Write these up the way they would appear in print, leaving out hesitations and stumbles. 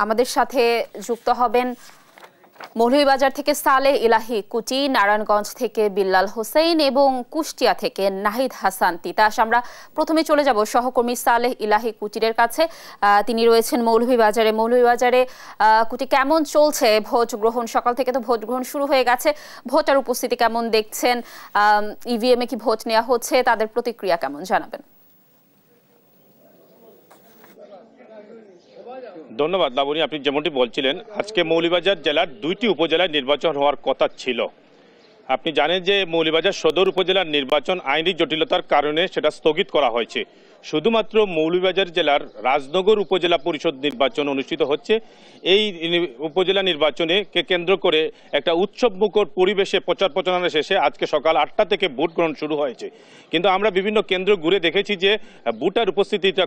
আমাদের সাথে যুক্ত হবেন মৌলভীবাজার থেকে সালেহ ইলাহি কুচি, নারায়ণগঞ্জ থেকে বিল্লাল হোসেন এবং কুষ্টিয়া থেকে নাহিদ হাসান তিতাস। আমরা প্রথমে চলে যাব সহকর্মী সালেহ ইলাহি কুচির কাছে। তিনি রয়েছেন মৌলভীবাজারে। কুচি, কেমন চলছে ভোট গ্রহণ? সকাল থেকে তো ভোট গ্রহণ শুরু হয়ে গেছে, ভোটার উপস্থিতি কেমন দেখছেন? ইভিএম এ কি ভোট নেওয়া হচ্ছে? তাদের প্রতিক্রিয়া কেমন জানাবেন? ধন্যবাদ লাবণী। আপনি যেমনটি বলছিলেন, আজকে মৌলভীবাজার জেলার 2টি উপজেলায় নির্বাচন হওয়ার কথা ছিল। আপনি জানেন যে মৌলভীবাজার সদর উপজেলার নির্বাচন আইনি জটিলতার কারণে সেটা স্থগিত করা হয়েছে। শুধুমাত্র মৌলভীবাজার জেলার রাজনগর উপজেলা পরিষদ নির্বাচন অনুষ্ঠিত হচ্ছে। এই উপজেলা নির্বাচনে কেন্দ্র করে একটা উৎসবমুখর পরিবেশে প্রচার প্রচারণা শেষে আজকে সকাল 8টা থেকে ভোট গ্রহণ শুরু হয়েছে। কিন্তু আমরা বিভিন্ন কেন্দ্র ঘুরে দেখেছি যে ভোটার উপস্থিতিটা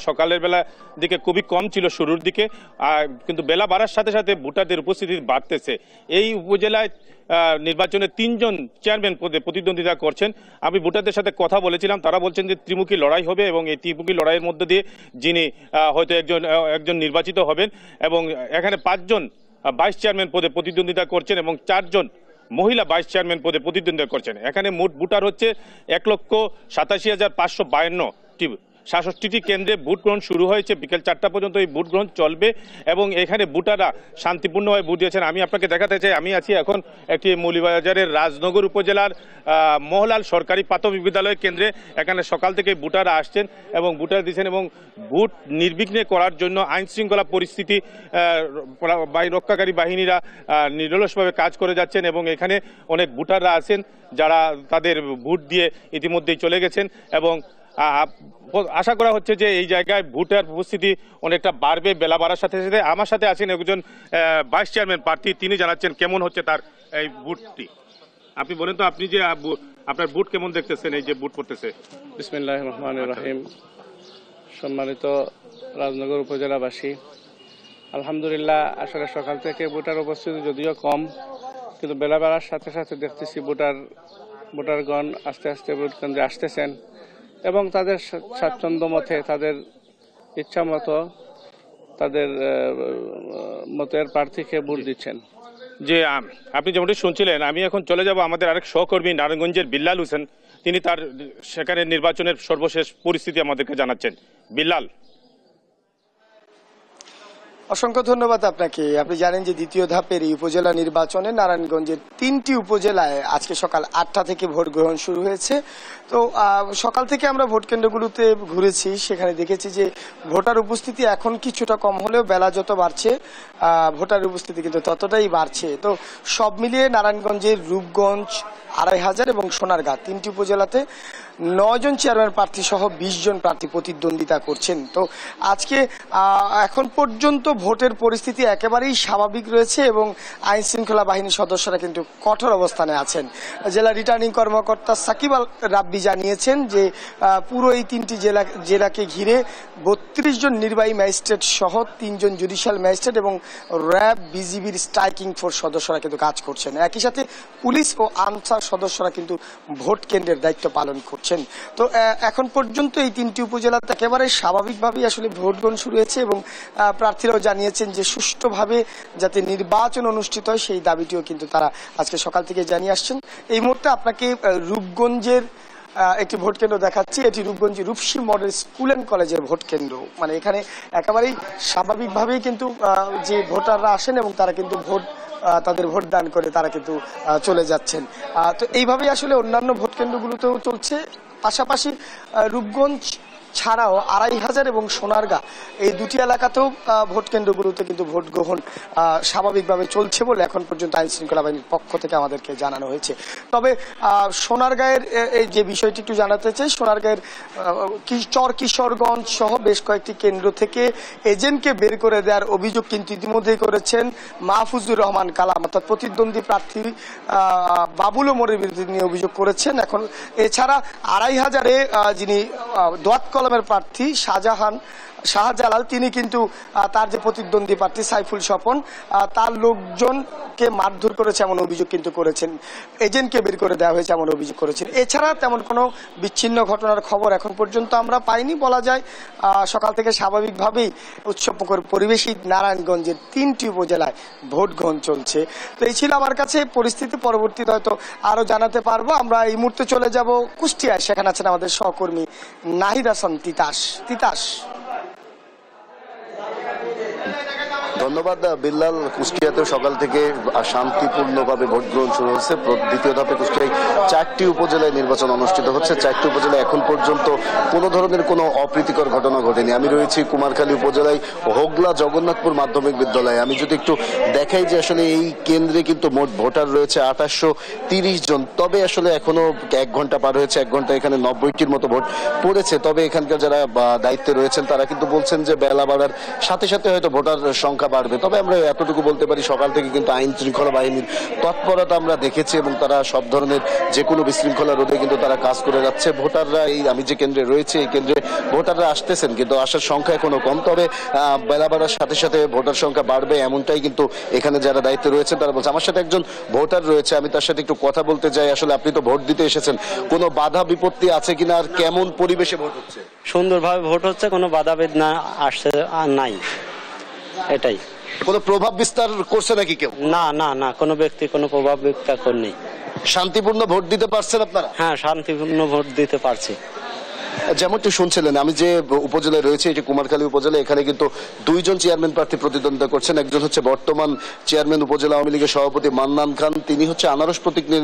সকালের বেলা দিকে খুবই কম ছিল শুরুর দিকে, কিন্তু বেলা বাড়ার সাথে সাথে ভোটারদের উপস্থিতি বাড়তেছে। এই উপজেলায় নির্বাচনে 3 জন চেয়ারম্যান পদে প্রতিদ্বন্দ্বিতা করছেন। আমি ভোটারদের সাথে কথা বলেছিলাম, তারা বলছেন যে ত্রিমুখী লড়াই হবে এবং এই ত্রিমুখী লড়াইয়ের মধ্যে দিয়ে যিনি হয়তো একজন নির্বাচিত হবেন। এবং এখানে 5 জন ভাইস চেয়ারম্যান পদে প্রতিদ্বন্দ্বিতা করছেন এবং 4 জন মহিলা ভাইস চেয়ারম্যান পদে প্রতিদ্বন্দ্বিতা করছেন। এখানে মোট ভোটার হচ্ছে 1,87,552টি। 66টি কেন্দ্রে ভোট গ্রহণ শুরু হয়েছে। বিকেল 4টা পর্যন্ত এই ভোট গ্রহণ চলবে এবং এখানে ভোটাররা শান্তিপূর্ণভাবে ভোট দিয়েছেন। আমি আপনাকে দেখাতে চাই, আমি আছি এখন একটি মৌলভীবাজারের রাজনগর উপজেলার মহলাল সরকারি প্রাথমিক বিদ্যালয় কেন্দ্রে। এখানে সকাল থেকে ভোটাররা আসছেন এবং ভোটার দিচ্ছেন এবং ভোট নির্বিঘ্নে করার জন্য আইন শৃঙ্খলা পরিস্থিতি রক্ষাকারী বাহিনীরা নিরলসভাবে কাজ করে যাচ্ছেন এবং এখানে অনেক ভোটাররা আছেন যারা তাদের ভোট দিয়ে ইতিমধ্যেই চলে গেছেন এবং আশা করা হচ্ছে যে এই জায়গায় ভোটার উপস্থিতি অনেকটা বাড়বে বেলা বাড়ার সাথে সাথে। আমার সাথে আছেন একজন ভাইস চেয়ারম্যান প্রার্থী, তিনি জানাচ্ছেন কেমন হচ্ছে তার এই ভোটটি। আপনি বলেন তো, আপনি যে আপনার ভোট কেমন দেখতেছেন এই যে ভোট পড়তেছে? বিসমিল্লাহির রহমানির রহিম। সম্মানিত রাজনগর উপজেলাবাসী, আলহামদুলিল্লাহ, আসলে সকাল থেকে ভোটার উপস্থিতি যদিও কম, কিন্তু বেলা বাড়ার সাথে সাথে দেখতেছি ভোটারগণ আস্তে আস্তে ভোট কেন্দ্রে আসতেছেন এবং তাদের স্বাচ্ছন্দ্য মতে, তাদের ইচ্ছা মতো, তাদের মতের প্রার্থীকে ভোট দিচ্ছেন। যে আপনি যেমনটি শুনছিলেন, আমি এখন চলে যাব আমাদের আরেক সহকর্মী নারায়ণগঞ্জের বিল্লাল হোসেন। তিনি তার সেখানে নির্বাচনের সর্বশেষ পরিস্থিতি আমাদেরকে জানাচ্ছেন। বিল্লাল। অসংখ্য ধন্যবাদ আপনাকে। আপনি জানেন যে দ্বিতীয় ধাপের এই উপজেলা নির্বাচনে নারায়ণগঞ্জের 3টি উপজেলায় আজকে সকাল 8টা থেকে ভোট গ্রহণ শুরু হয়েছে। তো সকাল থেকে আমরা ভোট কেন্দ্রগুলোতে ঘুরেছি, সেখানে দেখেছি যে ভোটার উপস্থিতি এখন কিছুটা কম হলেও বেলা যত বাড়ছে ভোটার উপস্থিতি কিন্তু ততটাই বাড়ছে। তো সব মিলিয়ে নারায়ণগঞ্জের রূপগঞ্জ, 2500 এবং সোনারগাঁ 3টি উপজেলাতে 9 জন চেয়ারম্যান প্রার্থী সহ 20 জন প্রার্থী প্রতিদ্বন্দ্বিতা করছেন। তো আজকে এখন পর্যন্ত ভোটের পরিস্থিতি একেবারেই স্বাভাবিক রয়েছে এবং আইন শৃঙ্খলা বাহিনীর সদস্যরা কিন্তু কঠোর অবস্থানে আছেন। জেলা রিটার্নিং কর্মকর্তা সাকিব আল রাব্বি জানিয়েছেন যে পুরো এই 3টি জেলাকে ঘিরে 32 জন নির্বাহী ম্যাজিস্ট্রেট সহ 3 জন জুডিশিয়াল ম্যাজিস্ট্রেট এবং র্যাব, বিজিবির স্ট্রাইকিং ফোর্স সদস্যরা কিন্তু কাজ করছেন। একই সাথে পুলিশ ও আনসার সদস্যরা কিন্তু ভোট কেন্দ্রের দায়িত্ব পালন করছেন। তো এখন পর্যন্ত এই 3টি উপজেলাতে একেবারে স্বাভাবিকভাবেই আসলে ভোট গ্রহণ শুরু হয়েছে এবং প্রার্থীরাও জানিয়েছেন যে সুষ্ঠুভাবে যাতে নির্বাচন অনুষ্ঠিত হয় সেই দাবিটিও কিন্তু তারা আজকে সকাল থেকে জানিয়ে আসছেন। এই মুহূর্তে আপনাকে রূপগঞ্জের একটি ভোট কেন্দ্র দেখাচ্ছি। এটি রূপগঞ্জের রূপসী মডেল স্কুল অ্যান্ড কলেজের ভোট কেন্দ্র। মানে এখানে একেবারেই স্বাভাবিকভাবেই কিন্তু যে ভোটাররা আসেন এবং তারা কিন্তু তাদের ভোট দান করে তারা কিন্তু চলে যাচ্ছেন। তো এইভাবেই আসলে অন্যান্য ভোট কেন্দ্রগুলোতেও চলছে। পাশাপাশি রূপগঞ্জ ছাড়াও 2500 এবং সোনারগাঁ এই 2টি এলাকাতেও ভোট কেন্দ্রগুলোতে কিন্তু ভোট গ্রহণ স্বাভাবিকভাবে চলছে বলে এখন পর্যন্ত আইন শৃঙ্খলা বাহিনীর পক্ষ থেকে আমাদেরকে জানানো হয়েছে। তবে সোনারগাঁয়ের এই যে বিষয়টি একটু জানাতে চাই, সোনারগাঁয়ের কিশোরগঞ্জ সহ বেশ কয়েকটি কেন্দ্র থেকে এজেন্টকে বের করে দেওয়ার অভিযোগ কিন্তু ইতিমধ্যেই করেছেন মাহফুজুর রহমান কালাম, অর্থাৎ প্রতিদ্বন্দ্বী প্রার্থী বাবুল ওমরের বিরুদ্ধে নিয়ে অভিযোগ করেছেন। এখন এছাড়া 2500-এ যিনি দোয়াত কলমের প্রার্থী শাহজাহান শাহজালাল তিনি কিন্তু তার যে প্রতিদ্বন্দ্বী প্রার্থী সাইফুল স্বপন তার লোকজনকে মারধর করেছে এমন অভিযোগ কিন্তু করেছেন, এজেন্টকে বের করে দেওয়া হয়েছে এমন অভিযোগ করেছেন। এছাড়া তেমন কোনো বিচ্ছিন্ন ঘটনার খবর এখন পর্যন্ত আমরা পাইনি। বলা যায় সকাল থেকে স্বাভাবিকভাবেই উৎসবমুখর পরিবেশই নারায়ণগঞ্জের 3টি উপজেলায় ভোট গ্রহণ চলছে। তো এই ছিল আমার কাছে পরিস্থিতি, পরবর্তীতে হয়তো আরো জানাতে পারবো। আমরা এই মুহূর্তে চলে যাব কুষ্টিয়ায়, সেখানে আছেন আমাদের সহকর্মী নাহিদ হাসান তিতাস। তিতাস, ধন্যবাদ বিল্লাল। কুষ্টিয়াতে সকাল থেকে শান্তিপূর্ণভাবে ভোট গ্রহণ শুরু হচ্ছে। দ্বিতীয় ধাপে কুষ্টিয়ায় 4টি উপজেলায় নির্বাচন অনুষ্ঠিত হচ্ছে। 4টি উপজেলায় এখন পর্যন্ত কোনো ধরনের কোনো অপ্রীতিকর ঘটনা ঘটেনি। আমি রয়েছি কুমারখালী উপজেলায় হোগলা জগন্নাথপুর মাধ্যমিক বিদ্যালয়ে। আমি যদি একটু দেখাই যে আসলে এই কেন্দ্রে কিন্তু মোট ভোটার রয়েছে 2830 জন। তবে আসলে এখনো 1 ঘন্টা পার হয়েছে, 1 ঘন্টা এখানে 90টির মতো ভোট পড়েছে। তবে এখানকার যারা দায়িত্বে রয়েছেন তারা কিন্তু বলছেন যে বেলা বাড়ার সাথে সাথে হয়তো ভোটার সংখ্যা বাড়বে। তবে আমরা এতটুকু বলতে পারি, সকাল থেকে কিন্তু আইন শৃঙ্খলা বাহিনীর তৎপরতা আমরা দেখেছি এবং তারা সব ধরনের যে কোনো বিশৃঙ্খলা রোধে কিন্তু তারা কাজ করে যাচ্ছে। ভোটাররা আমি যে কেন্দ্রে রয়েছে এই কেন্দ্রে ভোটাররা আসতেছেন, কিন্তু আসার সংখ্যা এখনো কম। তবে বেলা বাড়ার সাথে সাথে ভোটার সংখ্যা বাড়বে এমনটাই কিন্তু এখানে যারা দায়িত্বে রয়েছেন তারা বলছে। আমার সাথে একজন ভোটার রয়েছে, আমি তার সাথে একটু কথা বলতে চাই। আসলে আপনি তো ভোট দিতে এসেছেন, কোনো বাধা বিপত্তি আছে কিনা, আর কেমন পরিবেশে ভোট হচ্ছে? সুন্দরভাবে ভোট হচ্ছে, কোনো বাধাবিঘ্ন না আসছে নাই, এটাই। কোনো প্রভাব বিস্তার করছে নাকি কেউ? না না না, কোনো ব্যক্তি কোনো প্রভাব বিস্তার করেনি। শান্তিপূর্ণ ভোট দিতে পারছেন আপনারা? হ্যাঁ, শান্তিপূর্ণ ভোট দিতে পারছি। যেমনটি শুনছিলেন, আমি যে উপজেলায় রয়েছে এটি কুমারখালী উপজেলা। এখানে কিন্তু 2 জন চেয়ারম্যান প্রার্থী প্রতিদ্বন্দ্বিতা করছেন। একজন হচ্ছে বর্তমান চেয়ারম্যান উপজেলা আওয়ামী লীগের সভাপতি মান্নান খান, তিনি হচ্ছে আনারস প্রতীক নিয়ে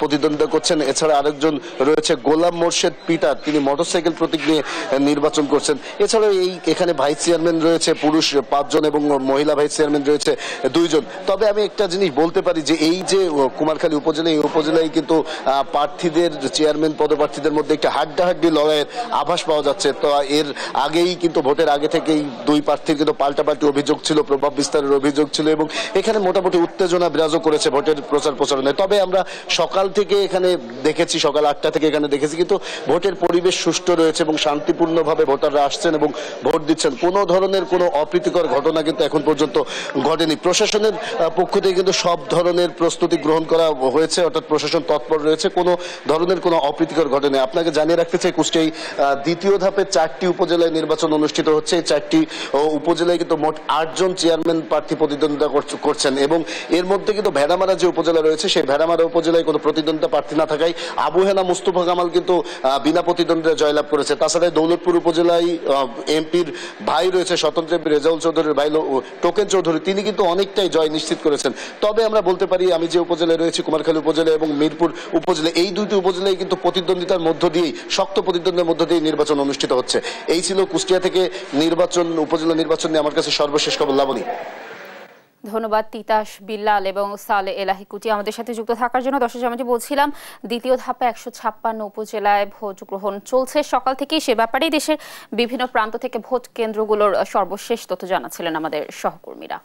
প্রতিদ্বন্দ্বিতা করছেন। এছাড়া আরেকজন রয়েছে গোলাম মোর্শেদ পিটার, তিনি মোটরসাইকেল প্রতীক নিয়ে নির্বাচন করছেন। এছাড়াও এখানে ভাইস চেয়ারম্যান রয়েছে পুরুষ 5 জন এবং মহিলা ভাইস চেয়ারম্যান রয়েছে 2 জন। তবে আমি একটা জিনিস বলতে পারি যে এই যে কুমারখালী উপজেলা, এই উপজেলায় কিন্তু প্রার্থীদের, চেয়ারম্যান পদপ্রার্থীদের মধ্যে একটা হাড্ডাহাড্ডি লড়াইয়ের আভাস পাওয়া যাচ্ছে। তো এর আগেই কিন্তু ভোটের আগে থেকেই 2 প্রার্থীর কিন্তু পাল্টাপাল্টি অভিযোগ ছিল, প্রভাব বিস্তারের অভিযোগ ছিল এবং এখানে মোটামুটি উত্তেজনা বিরাজও করেছে ভোটের প্রচারণায়। তবে আমরা সকাল থেকে এখানে দেখেছি, সকাল 8টা থেকে এখানে দেখেছি, কিন্তু ভোটের পরিবেশ সুষ্ঠু রয়েছে এবং শান্তিপূর্ণভাবে ভোটাররা আসছেন এবং ভোট দিচ্ছেন। কোনো ধরনের কোনো অপ্রীতিকর ঘটনা কিন্তু এখন পর্যন্ত ঘটেনি। প্রশাসনের পক্ষ থেকে কিন্তু সব ধরনের প্রস্তুতি গ্রহণ করা হয়েছে, অর্থাৎ প্রশাসন তৎপর রয়েছে, কোনো ধরনের কোনো অপ্রীতিকর ঘটনা। আপনাকে জানিয়ে রাখতে চাই, কুষ্টিয়ায় দ্বিতীয় ধাপে 4টি উপজেলায় নির্বাচন অনুষ্ঠিত হচ্ছে। এই 4টি উপজেলায় কিন্তু মোট 8 জন চেয়ারম্যান প্রার্থী প্রতিদ্বন্দ্বিতা করছেন এবং এর মধ্যে কিন্তু ভেড়ামারা যে উপজেলা রয়েছে সেই ভেড়ামারা উপজেলায় কোনো প্রতিদ্বন্দ্বিতা প্রার্থী না থাকায় আবু হেনা মুস্তফা কামাল কিন্তু বিনা প্রতিদ্বন্দ্বিতা জয়লাভ করেছে। তাছাড়া দৌলতপুর উপজেলায় এমপির ভাই রয়েছে, স্বতন্ত্র এমপি রেজাউল চৌধুরীর ভাই টোকেন চৌধুরী, তিনি কিন্তু অনেকটাই জয় নিশ্চিত করেছেন। তবে আমরা বলতে পারি, আমি যে উপজেলায় রয়েছি কুমারখালী উপজেলা এবং মিরপুর উপজেলা, এই 2টি উপজেলায় কিন্তু প্রতিদ্বন্দ্বিতার মধ্য দিয়েই, শক্ত প্রতিদ্বন্দ্বের মধ্য দিয়ে নির্বাচন অনুষ্ঠিত হচ্ছে। এই ছিল কুষ্টিয়া থেকে উপজেলা নির্বাচন নিয়ে আমার কাছে সর্বশেষ খবর। লাবণী, ধন্যবাদ তিতাস, বিল্লাল এবং সালে এলাহি কুটি আমাদের সাথে যুক্ত থাকার জন্য। দর্শক, যেমনটি বলছিলাম, দ্বিতীয় ধাপে 156 উপজেলায় ভোট গ্রহণ চলছে সকাল থেকেই। সে ব্যাপারেই দেশের বিভিন্ন প্রান্ত থেকে ভোট কেন্দ্রগুলোর সর্বশেষ তথ্য জানাচ্ছিলেন আমাদের সহকর্মীরা।